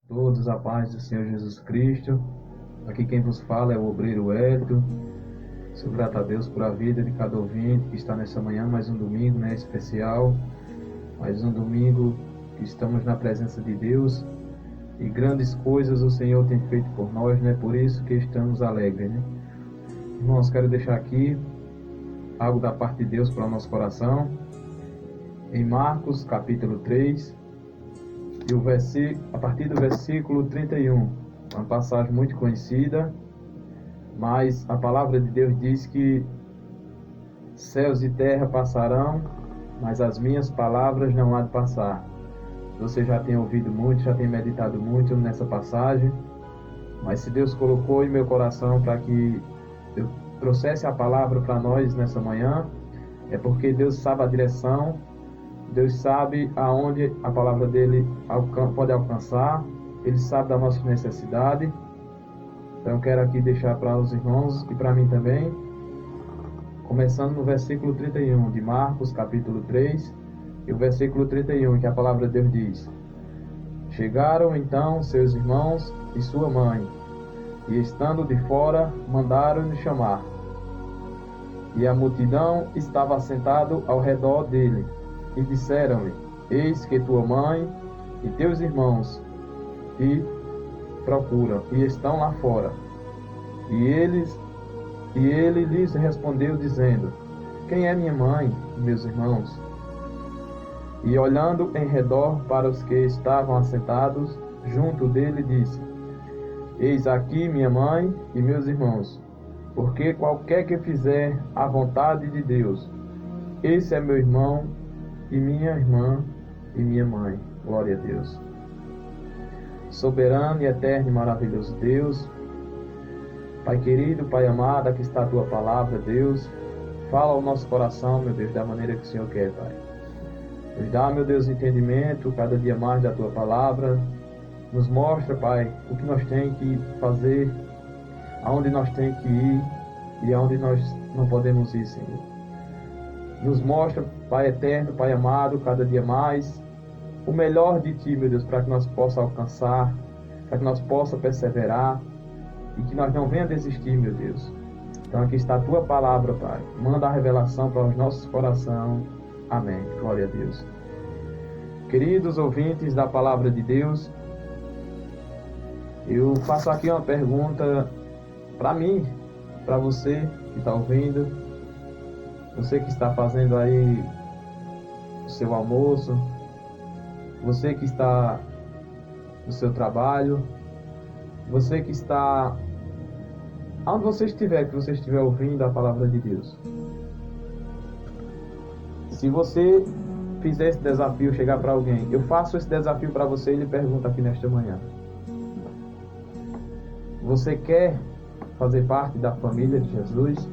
Todos a paz do Senhor Jesus Cristo. Aqui quem vos fala é o obreiro Hélio. Sou grato a Deus por a vida de cada ouvinte que está nessa manhã, mais um domingo, né, especial. Mais um domingo que estamos na presença de Deus. E grandes coisas o Senhor tem feito por nós, né? Por isso que estamos alegres, né? Irmãos, quero deixar aqui algo da parte de Deus para o nosso coração. Em Marcos, capítulo 3, e a partir do versículo 31, uma passagem muito conhecida, mas a palavra de Deus diz que céus e terra passarão, mas as minhas palavras não há de passar. Você já tem ouvido muito, já tem meditado muito nessa passagem, mas se Deus colocou em meu coração para que eu trouxesse a palavra para nós nessa manhã, é porque Deus sabe a direção, Deus sabe aonde a palavra dele pode alcançar, Ele sabe da nossa necessidade. Então eu quero aqui deixar para os irmãos e para mim também, começando no versículo 31 de Marcos, capítulo 3, e o versículo 31, que a palavra de Deus diz: Chegaram então seus irmãos e sua mãe, e estando de fora, mandaram-lhe chamar. E a multidão estava assentada ao redor dele, e disseram-lhe: Eis que tua mãe e teus irmãos te procuram, e estão lá fora. E ele lhes respondeu, dizendo: Quem é minha mãe e meus irmãos? E olhando em redor para os que estavam assentados junto dele, disse: Eis aqui minha mãe e meus irmãos, porque qualquer que fizer a vontade de Deus, esse é meu irmão e minha irmã e minha mãe. Glória a Deus. Soberano e eterno e maravilhoso Deus, Pai querido, Pai amado, aqui está a Tua palavra, Deus. Fala ao nosso coração, meu Deus, da maneira que o Senhor quer, Pai. Nos dá, meu Deus, entendimento cada dia mais da Tua palavra. Nos mostra, Pai, o que nós temos que fazer, aonde nós temos que ir e aonde nós não podemos ir, Senhor. Nos mostra, Pai eterno, Pai amado, cada dia mais, o melhor de Ti, meu Deus, para que nós possamos alcançar, para que nós possamos perseverar e que nós não venhamos desistir, meu Deus. Então aqui está a Tua palavra, Pai. Manda a revelação para os nossos corações. Amém. Glória a Deus. Queridos ouvintes da palavra de Deus, eu faço aqui uma pergunta para mim, para você que está ouvindo, você que está fazendo aí o seu almoço, você que está no seu trabalho, você que está onde você estiver, que você estiver ouvindo a palavra de Deus. Se você fizer esse desafio, chegar para alguém, eu faço esse desafio para você e lhe pergunto aqui nesta manhã: você quer fazer parte da família de Jesus?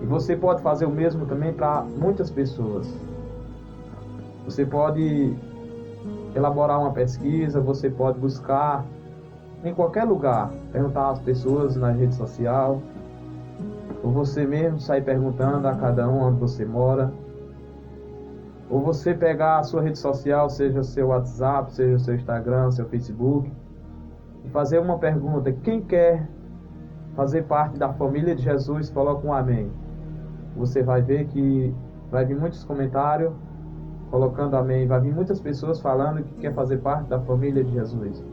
E você pode fazer o mesmo também para muitas pessoas. Você pode elaborar uma pesquisa, você pode buscar em qualquer lugar, perguntar às pessoas na rede social, ou você mesmo sair perguntando a cada um onde você mora, ou você pegar a sua rede social, seja o seu WhatsApp, seja o seu Instagram, seu Facebook, e fazer uma pergunta: quem quer fazer parte da família de Jesus? Coloca um amém. Você vai ver que vai vir muitos comentários colocando amém, vai vir muitas pessoas falando que quer fazer parte da família de Jesus.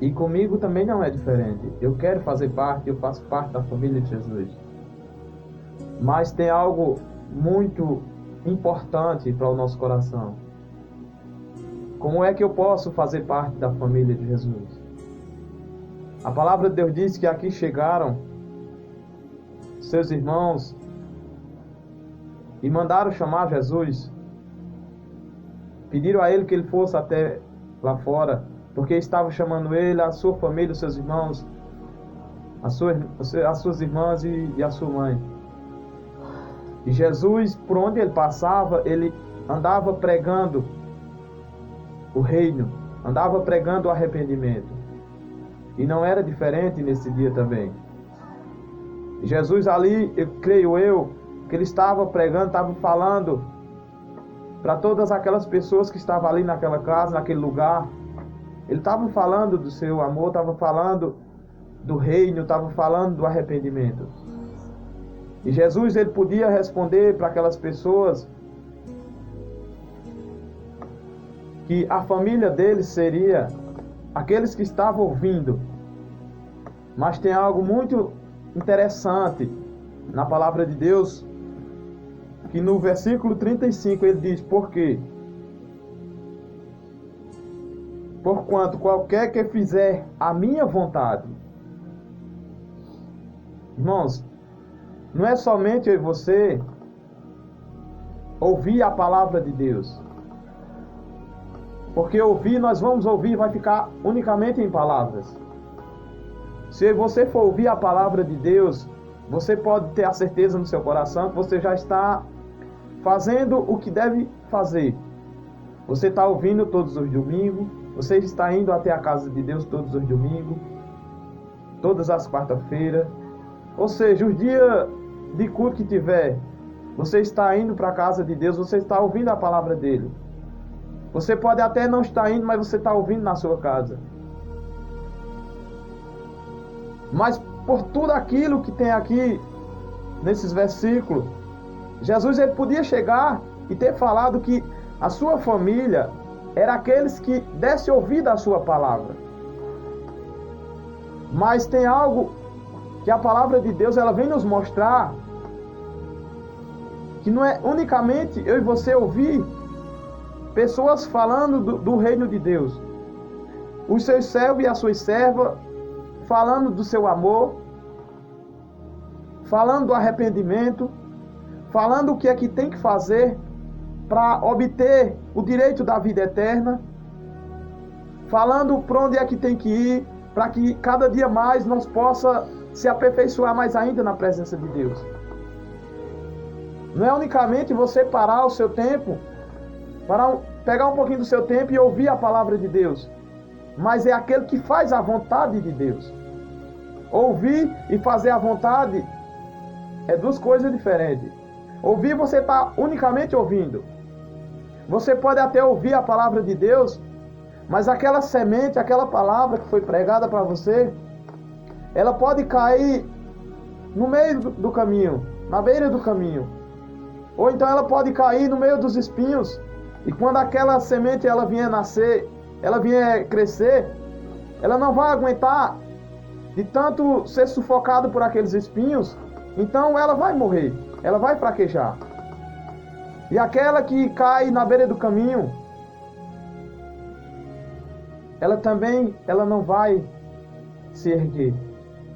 E comigo também não é diferente. Eu quero fazer parte, eu faço parte da família de Jesus. Mas tem algo muito importante para o nosso coração. Como é que eu posso fazer parte da família de Jesus? A palavra de Deus diz que aqui chegaram seus irmãos e mandaram chamar Jesus. Pediram a ele que ele fosse até lá fora, porque estavam chamando ele, a sua família, os seus irmãos, as suas irmãs e a sua mãe. E Jesus, por onde ele passava, ele andava pregando o reino, andava pregando o arrependimento. E não era diferente nesse dia também. Jesus ali, eu creio que ele estava pregando, estava falando para todas aquelas pessoas que estavam ali naquela casa, naquele lugar, Ele estava falando do seu amor, estava falando do reino, estava falando do arrependimento. E Jesus, ele podia responder para aquelas pessoas que a família dele seria aqueles que estavam ouvindo. Mas tem algo muito interessante na palavra de Deus, que no versículo 35 ele diz: por quê? Porquanto qualquer que fizer a minha vontade. Irmãos, não é somente eu e você ouvir a palavra de Deus. Porque ouvir, nós vamos ouvir, vai ficar unicamente em palavras. Se você for ouvir a palavra de Deus, você pode ter a certeza no seu coração que você já está fazendo o que deve fazer. Você está ouvindo todos os domingos, você está indo até a casa de Deus todos os domingos, todas as quarta-feiras. Ou seja, os dias de culto que tiver, você está indo para a casa de Deus, você está ouvindo a palavra dele. Você pode até não estar indo, mas você está ouvindo na sua casa. Mas por tudo aquilo que tem aqui nesses versículos, Jesus, ele podia chegar e ter falado que a sua família era aqueles que desse ouvido à sua palavra. Mas tem algo que a palavra de Deus, ela vem nos mostrar, que não é unicamente eu e você ouvir pessoas falando do reino de Deus, os seus servos e as suas servas falando do seu amor, falando do arrependimento, falando o que é que tem que fazer para obter o direito da vida eterna, falando para onde é que tem que ir, para que cada dia mais nós possa se aperfeiçoar mais ainda na presença de Deus. Não é unicamente você parar o seu tempo, pegar um pouquinho do seu tempo e ouvir a palavra de Deus, mas é aquele que faz a vontade de Deus. Ouvir e fazer a vontade é duas coisas diferentes. Ouvir, você está unicamente ouvindo. Você pode até ouvir a palavra de Deus, mas aquela semente, aquela palavra que foi pregada para você, ela pode cair no meio do caminho, na beira do caminho. Ou então ela pode cair no meio dos espinhos. E quando aquela semente ela vier nascer, ela vier crescer, ela não vai aguentar de tanto ser sufocado por aqueles espinhos. Então ela vai morrer, ela vai fraquejar. E aquela que cai na beira do caminho, ela não vai se erguer.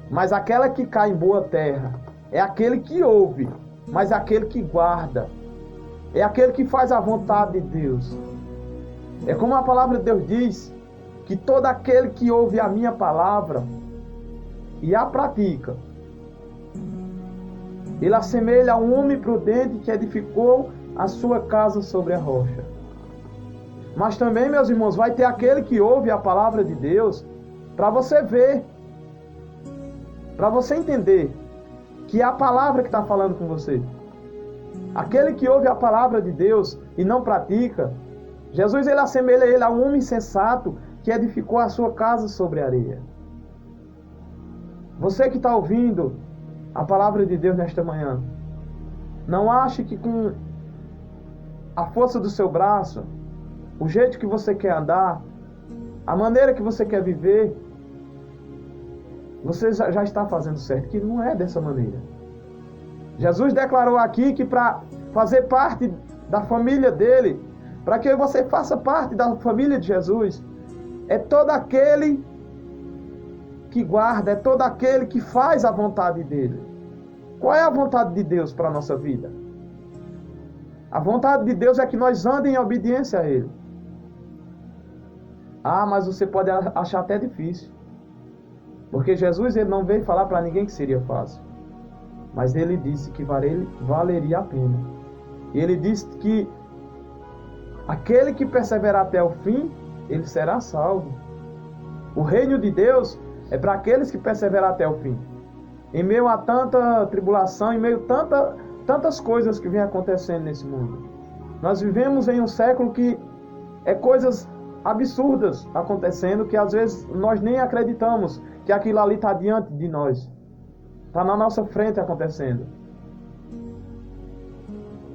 Mas aquela que cai em boa terra é aquele que ouve, mas é aquele que guarda. É aquele que faz a vontade de Deus. É como a palavra de Deus diz, que todo aquele que ouve a minha palavra e a pratica, ele assemelha a um homem prudente que edificou a sua casa sobre a rocha. Mas também, meus irmãos, vai ter aquele que ouve a palavra de Deus para você ver, para você entender que é a palavra que está falando com você. Aquele que ouve a palavra de Deus e não pratica, Jesus, ele assemelha ele a um homem sensato que edificou a sua casa sobre a areia. Você que está ouvindo a palavra de Deus nesta manhã, não ache que com a força do seu braço, o jeito que você quer andar, a maneira que você quer viver, você já está fazendo certo, que não é dessa maneira. Jesus declarou aqui que para fazer parte da família dele, para que você faça parte da família de Jesus, é todo aquele que guarda, é todo aquele que faz a vontade dele. Qual é a vontade de Deus para a nossa vida? A vontade de Deus é que nós andem em obediência a ele. Ah, mas você pode achar até difícil. Porque Jesus, ele não veio falar para ninguém que seria fácil. Mas ele disse que valeria a pena. E ele disse que aquele que perseverar até o fim, ele será salvo. O reino de Deus é para aqueles que perseverar até o fim. Em meio a tanta tribulação, em meio a tantas coisas que vêm acontecendo nesse mundo. Nós vivemos em um século que é coisas absurdas acontecendo que às vezes nós nem acreditamos que aquilo ali está diante de nós. Está na nossa frente acontecendo.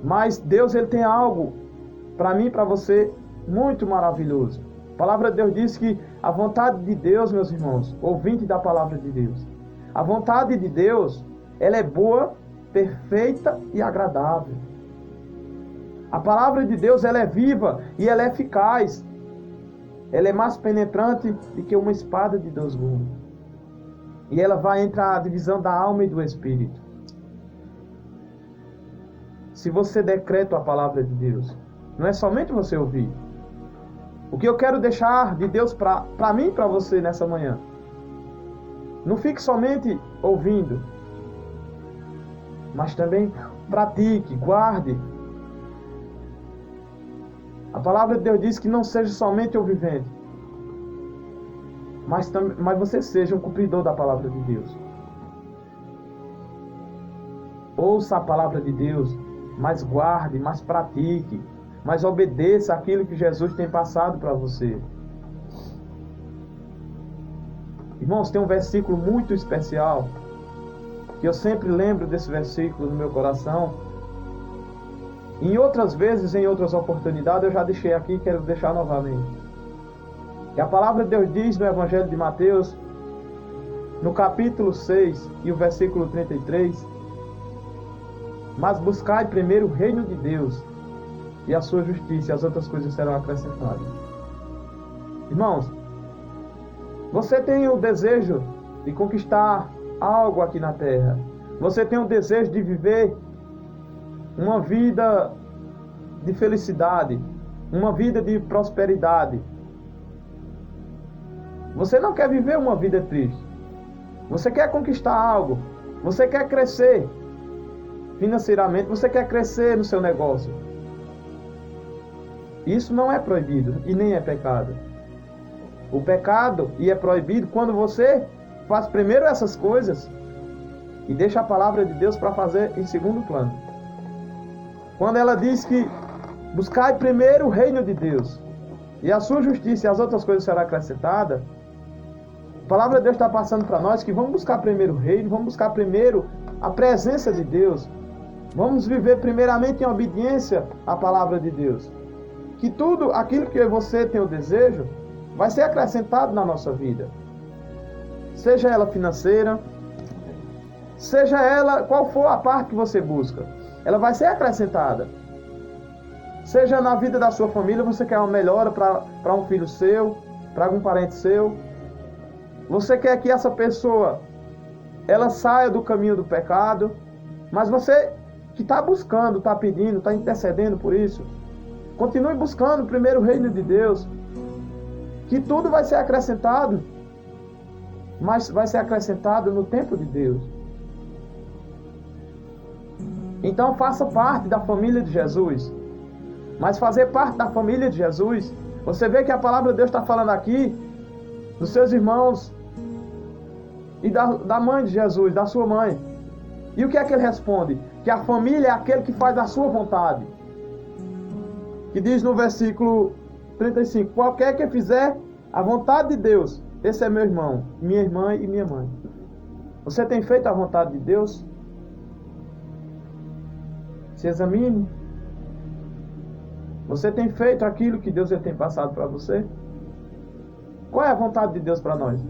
Mas Deus, Ele tem algo para mim e para você muito maravilhoso. A palavra de Deus diz que a vontade de Deus, meus irmãos, ouvinte da palavra de Deus, a vontade de Deus, ela é boa, perfeita e agradável. A palavra de Deus, ela é viva e ela é eficaz. Ela é mais penetrante do que uma espada de 2 gumes. E ela vai entre a divisão da alma e do espírito. Se você decreta a palavra de Deus, não é somente você ouvir. O que eu quero deixar de Deus para mim e para você nessa manhã, não fique somente ouvindo, mas também pratique, guarde. A palavra de Deus diz que não seja somente ouvinte, mas você seja um cumpridor da palavra de Deus. Ouça a palavra de Deus, mas guarde, mas pratique, mas obedeça aquilo que Jesus tem passado para você. Irmãos, tem um versículo muito especial, que eu sempre lembro desse versículo no meu coração. Em outras vezes, em outras oportunidades, eu já deixei aqui e quero deixar novamente. E a palavra de Deus diz no Evangelho de Mateus, no capítulo 6 e o versículo 33, mas buscai primeiro o reino de Deus e a sua justiça, e as outras coisas serão acrescentadas. Irmãos, você tem o desejo de conquistar algo aqui na terra. Você tem o desejo de viver uma vida de felicidade, uma vida de prosperidade. Você não quer viver uma vida triste. Você quer conquistar algo. Você quer crescer financeiramente. Você quer crescer no seu negócio. Isso não é proibido e nem é pecado. O pecado e é proibido quando você faz primeiro essas coisas e deixa a palavra de Deus para fazer em segundo plano. Quando ela diz que buscai primeiro o reino de Deus e a sua justiça e as outras coisas serão acrescentadas, a palavra de Deus está passando para nós que vamos buscar primeiro o reino, vamos buscar primeiro a presença de Deus, vamos viver primeiramente em obediência à palavra de Deus. Que tudo aquilo que você tem o desejo vai ser acrescentado na nossa vida. Seja ela financeira, seja ela qual for a parte que você busca, ela vai ser acrescentada. Seja na vida da sua família, você quer uma melhora para um filho seu, para algum parente seu. Você quer que essa pessoa ela saia do caminho do pecado, mas você que está buscando, está pedindo, está intercedendo por isso, continue buscando primeiro o reino de Deus, que tudo vai ser acrescentado, mas vai ser acrescentado no tempo de Deus. Então faça parte da família de Jesus. Mas fazer parte da família de Jesus, você vê que a palavra de Deus está falando aqui dos seus irmãos e da mãe de Jesus, da sua mãe. E o que é que ele responde? Que a família é aquele que faz a sua vontade. Que diz no versículo 35, qualquer que fizer a vontade de Deus, esse é meu irmão, minha irmã e minha mãe. Você tem feito a vontade de Deus? Se examine. Você tem feito aquilo que Deus tem passado para você? Qual é a vontade de Deus para nós?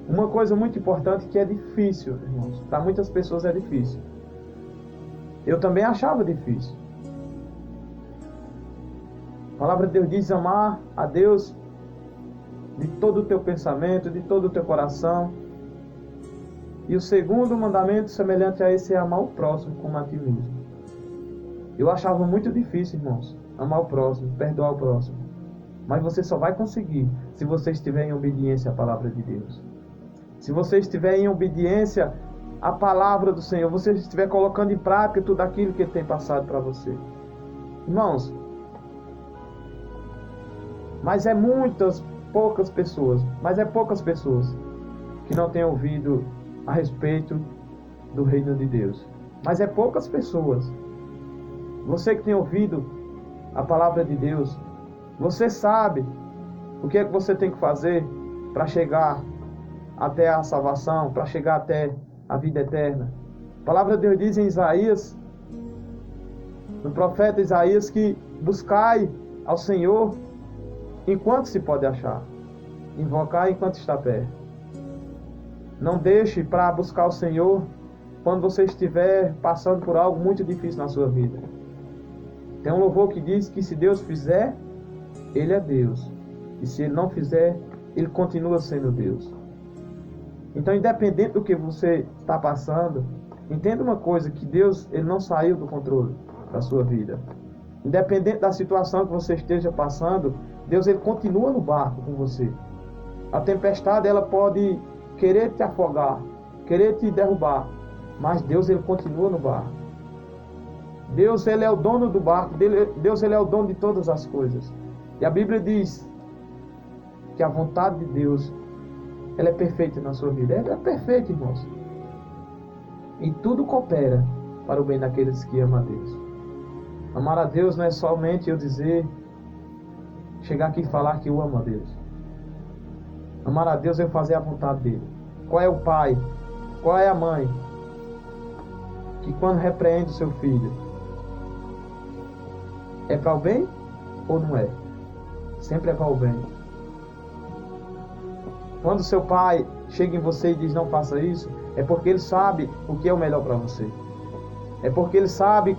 Uma coisa muito importante que é difícil, irmãos. Para muitas pessoas é difícil. Eu também achava difícil. A palavra de Deus diz amar a Deus de todo o teu pensamento, de todo o teu coração. E o segundo mandamento semelhante a esse é amar o próximo como a ti mesmo. Eu achava muito difícil, irmãos, amar o próximo, perdoar o próximo. Mas você só vai conseguir se você estiver em obediência à palavra de Deus. Se você estiver em obediência à palavra do Senhor, você estiver colocando em prática tudo aquilo que Ele tem passado para você. Irmãos, mas é poucas pessoas que não têm ouvido a respeito do reino de Deus. Mas é poucas pessoas. Você que tem ouvido a palavra de Deus, Você sabe o que é que você tem que fazer para chegar até a salvação, para chegar até a vida eterna. A palavra de Deus diz em Isaías, no profeta Isaías, que buscai ao Senhor enquanto se pode achar, invocar enquanto está perto. Não deixe para buscar o Senhor quando você estiver passando por algo muito difícil na sua vida. Tem um louvor que diz que se Deus fizer, Ele é Deus. E se Ele não fizer, Ele continua sendo Deus. Então, independente do que você está passando, entenda uma coisa, que Deus, Ele não saiu do controle da sua vida. Independente da situação que você esteja passando, Deus, Ele continua no barco com você. A tempestade, ela pode querer te afogar, querer te derrubar, mas Deus, Ele continua no barco. Deus, Ele é o dono do barco, Deus, Ele é o dono de todas as coisas. E a Bíblia diz que a vontade de Deus, ela é perfeita na sua vida. Ela é perfeita, irmãos. E tudo coopera para o bem daqueles que amam a Deus. Amar a Deus não é somente eu dizer, chegar aqui e falar que eu amo a Deus. Amar a Deus é fazer a vontade dEle. Qual é o pai? Qual é a mãe? Que quando repreende o seu filho, é para o bem ou não é? Sempre é para o bem. Quando seu pai chega em você e diz não faça isso, é porque ele sabe o que é o melhor para você. É porque ele sabe,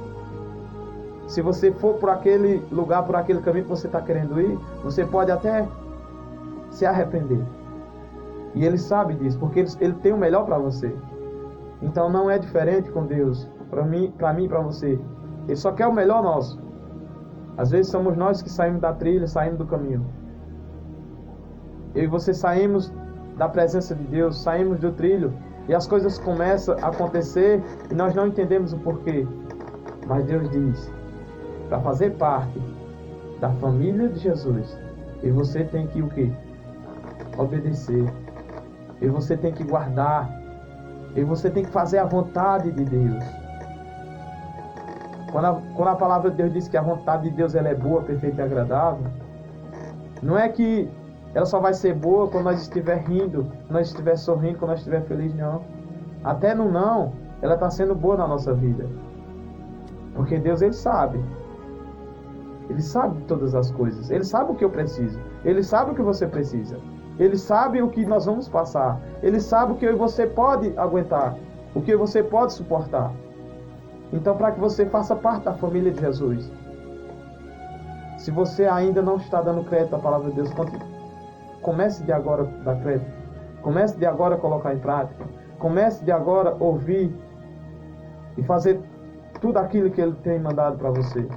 se você for por aquele lugar, por aquele caminho que você está querendo ir, você pode até se arrepender. E ele sabe disso, porque ele tem o melhor para você. Então não é diferente com Deus, para mim e para você. Ele só quer o melhor nosso. Às vezes somos nós que saímos da trilha, saímos do caminho. Eu e você saímos da presença de Deus, saímos do trilho, e as coisas começam a acontecer e nós não entendemos o porquê. Mas Deus diz, para fazer parte da família de Jesus, e você tem que o quê? Obedecer. E você tem que guardar. E você tem que fazer a vontade de Deus. Quando a palavra de Deus diz que a vontade de Deus ela é boa, perfeita e agradável, não é que ela só vai ser boa quando nós estiver rindo, quando nós estiver sorrindo, quando nós estiver feliz, não. Até no não, ela está sendo boa na nossa vida. Porque Deus, Ele sabe. Ele sabe de todas as coisas. Ele sabe o que eu preciso. Ele sabe o que você precisa. Ele sabe o que nós vamos passar. Ele sabe o que você pode aguentar, o que você pode suportar. Então, para que você faça parte da família de Jesus, se você ainda não está dando crédito à palavra de Deus, comece de agora a dar crédito. Comece de agora a colocar em prática. Comece de agora a ouvir e fazer tudo aquilo que Ele tem mandado para você.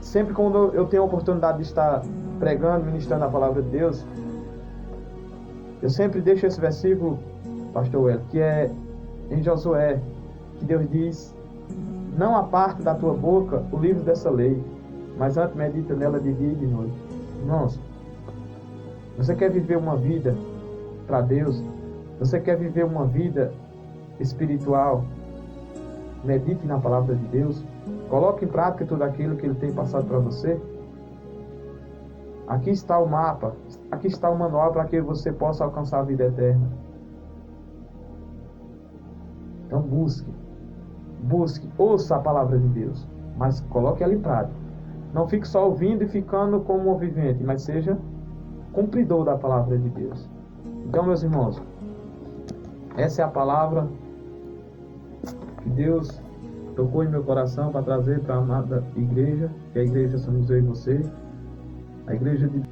Sempre quando eu tenho a oportunidade de estar pregando, ministrando a palavra de Deus, eu sempre deixo esse versículo, pastor Well, que é em Josué, que Deus diz, não aparte da tua boca o livro dessa lei, mas antes medita nela de dia e de noite. Irmãos, você quer viver uma vida para Deus? Você quer viver uma vida espiritual? Medite na palavra de Deus. Coloque em prática tudo aquilo que Ele tem passado para você. Aqui está o mapa, aqui está o manual para que você possa alcançar a vida eterna. Então busque, ouça a palavra de Deus, mas coloque ela em prática. Não fique só ouvindo e ficando como um ouvinte, mas seja cumpridor da palavra de Deus. Então, meus irmãos, essa é a palavra que Deus tocou em meu coração para trazer para a amada igreja, que a igreja somos eu e você, a igreja de